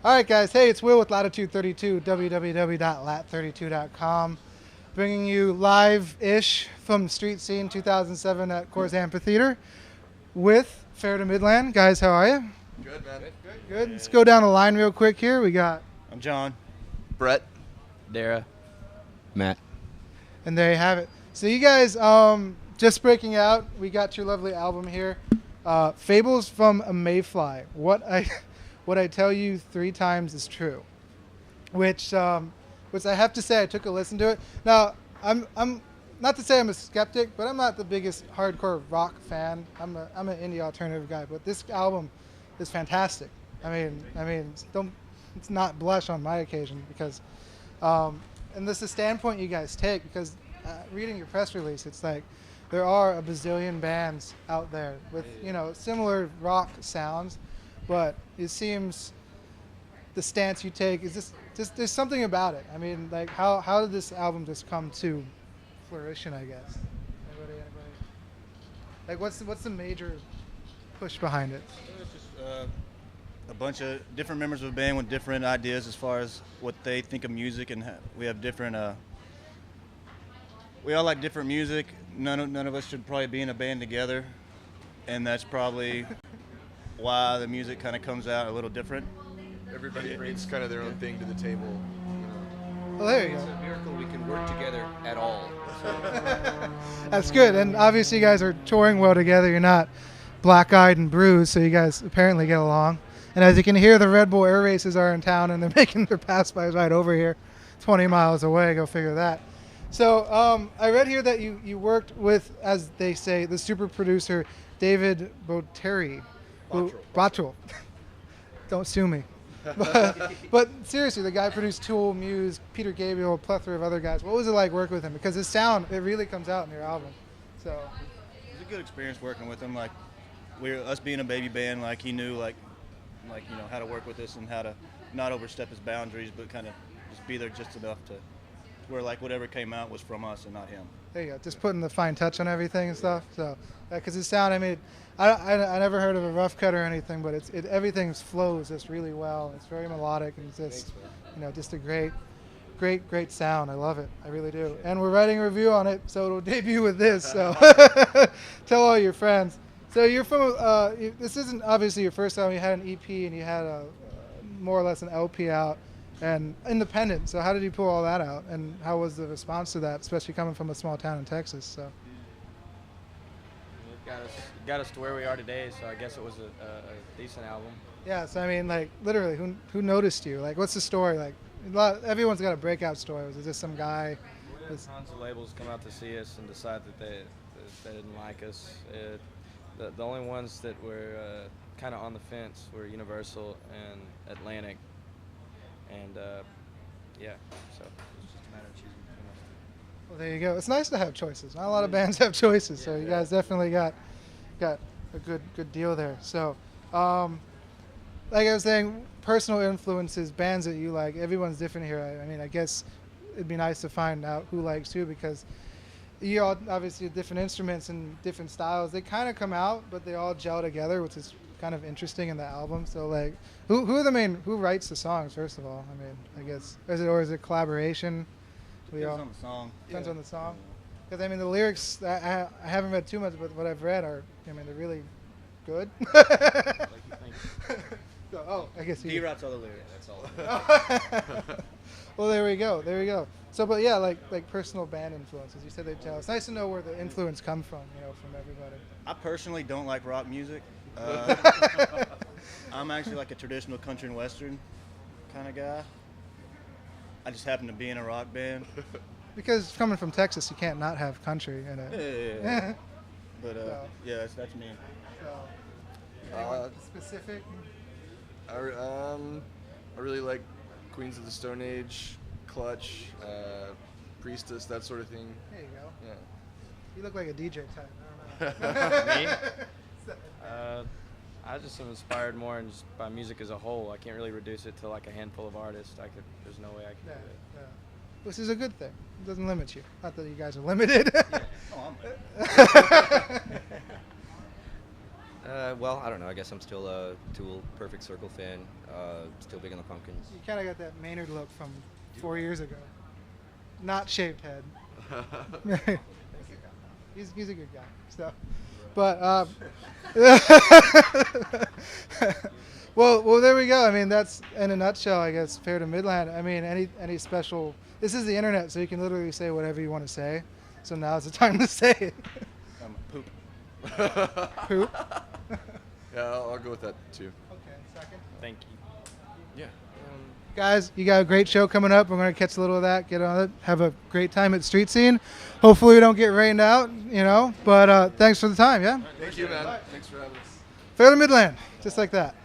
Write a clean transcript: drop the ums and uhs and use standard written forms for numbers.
All right, guys. Hey, it's Will with Latitude 32, www.lat32.com, bringing you live-ish from Street Scene 2007 at Coors Amphitheater with Fair to Midland. Guys, how are you? Good, man. Good. Let's go down the line real quick here. We got, I'm John. Brett. Dara. Matt. and there you have it. So you guys, just breaking out, we got your lovely album here, Fables from a Mayfly. What I tell you 3 times is true, which I have to say I took a listen to it. Now I'm not to say I'm a skeptic, but I'm not the biggest hardcore rock fan. I'm an indie alternative guy, but this album is fantastic. I mean, it's not blush on my occasion because, and this is the standpoint you guys take because reading your press release, it's like there are a bazillion bands out there with similar rock sounds. But it seems the stance you take is just there's something about it. I mean, like how did this album just come to fruition? I guess. Anybody? Like what's the major push behind it? It's just a bunch of different members of the band with different ideas as far as what they think of music, and we have different. We all like different music. None of us should probably be in a band together, and that's probably why the music kind of comes out a little different. Everybody brings kind of their own thing to the table. Well, there you It's go. a miracle we can work together at all. That's good. And obviously, you guys are touring well together. You're not black-eyed and bruised, so you guys apparently get along. And as you can hear, the Red Bull Air Races are in town, and they're making their pass-bys right over here, 20 miles away. Go figure that. So I read here that you worked with, as they say, the super producer David Botteri. Bottrell. Don't sue me. But seriously, the guy produced Tool, Muse, Peter Gabriel, a plethora of other guys. What was it like working with him? Because his sound, it really comes out in your album. So It was a good experience working with him. Like us being a baby band, like he knew how to work with us and how to not overstep his boundaries, but kind of just be there just enough to where like whatever came out was from us and not him. there you go. Just putting the fine touch on everything and stuff. So because his sound, I mean, I never heard of a rough cut or anything, but everything flows just really well. It's very melodic and it's just just a great sound. I love it. I really do. And we're writing a review on it, so it'll debut with this. So tell all your friends. So you're from. This isn't obviously your first album. You had an EP and you had more or less an LP out and independent. So how did you pull all that out? And how was the response to that, especially coming from a small town in Texas? So. It got us to where we are today, so I guess it was a decent album. Yeah, so I mean, like, literally, who noticed you? Like, what's the story? Like, everyone's got a breakout story. Was it just some guy? We had tons of labels come out to see us and decide that they didn't like us. The only ones that were kind of on the fence were Universal and Atlantic, and yeah, so it was just a matter of choosing between us. Well, there you go. It's nice to have choices. Not a lot of bands have choices, so you guys definitely got a good deal there. So, like I was saying, personal influences, bands that you like. Everyone's different here. I mean, I guess it'd be nice to find out who likes who because you all obviously have different instruments and different styles. They kind of come out, but they all gel together, which is kind of interesting in the album. So, like, who writes the songs? First of all, I mean, I guess is it collaboration? Depends on the song. Depends on the song. Because, I mean, the lyrics, I haven't read too much, but what I've read are, I mean, they're really good. Like you think. So, I guess He writes all the lyrics. That's all. Well, there we go. So, but yeah, like personal band influences. You said they tell. It's nice to know where the influence comes from, from everybody. I personally don't like rock music. I'm actually like a traditional country and western kind of guy. I just happen to be in a rock band. Because coming from Texas, you can't not have country in it. Yeah. But So. yeah, that's me. So, anyone specific? I really like Queens of the Stone Age, Clutch, Priestess, that sort of thing. There you go. Yeah. You look like a DJ type. I don't know. Me? I just am inspired more and just by music as a whole. I can't really reduce it to like a handful of artists. There's no way I can Yeah, do it. yeah. Which is a good thing. It doesn't limit you. Not that you guys are limited. Oh, I'm Well, I don't know. I guess I'm still a Tool Perfect Circle fan. Still big on the Pumpkins. You kind of got that Maynard look from 4 years ago. Not shaved head. he's a good guy. So, but well, there we go. I mean, that's in a nutshell, I guess, fair to Midland. I mean, any special. This is the internet, so you can literally say whatever you want to say. So now's the time to say it. Poop. Poop. Yeah, I'll go with that too. Okay, second. Thank you. Yeah. Guys, you got a great show coming up. We're going to catch a little of that, get on it, have a great time at Street Scene. Hopefully we don't get rained out, but thanks for the time, yeah? Thank you, man. Thanks for having us. Fair to Midland, just like that.